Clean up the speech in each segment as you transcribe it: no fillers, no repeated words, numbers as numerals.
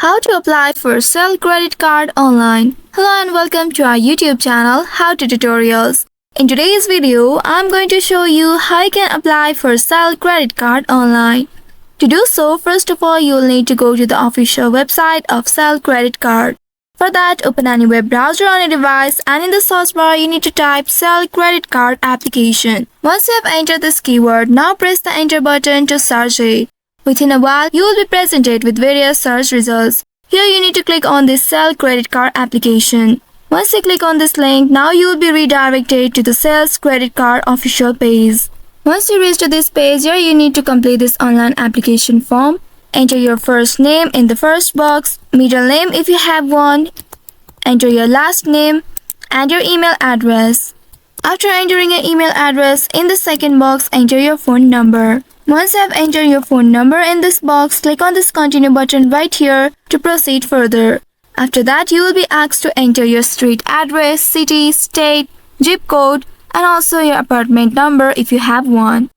How to apply for Cell credit card online. Hello and welcome to our YouTube channel How to Tutorials. In today's video, I'm going to show you how you can apply for Cell credit card online. To do so, first of all, you'll need to go to the official website of Cell credit card. For that, open any web browser on your device and in the search bar, you need to type Cell credit card application. Once you have entered this keyword, now press the enter button to search it. Within a while, you will be presented with various search results. Here you need to click on this Cell credit card application. Once you click on this link, now you will be redirected to the Cell's credit card official page. Once you reach to this page, here you need to complete this online application form. Enter your first name in the first box, middle name if you have one, enter your last name, and your email address. After entering your email address, in the second box, enter your phone number. Once you have entered your phone number in this box, click on this continue button right here to proceed further. After that, you will be asked to enter your street address, city, state, zip code, and also your apartment number if you have one.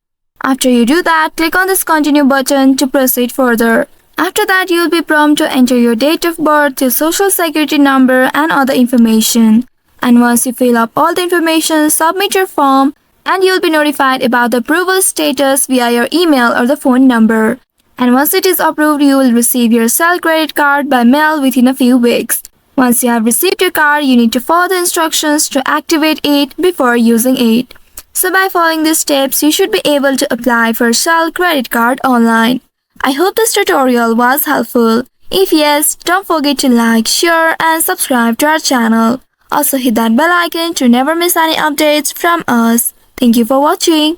After you do that, click on this continue button to proceed further. After that, you will be prompted to enter your date of birth, your social security number, and other information. And once you fill up all the information, submit your form, and you will be notified about the approval status via your email or the phone number. And once it is approved, you will receive your Cell credit card by mail within a few weeks. Once you have received your card, you need to follow the instructions to activate it before using it. So by following these steps, you should be able to apply for Cell credit card online. I hope this tutorial was helpful. If yes, don't forget to like, share, and subscribe to our channel. Also hit that bell icon to never miss any updates from us. Thank you for watching.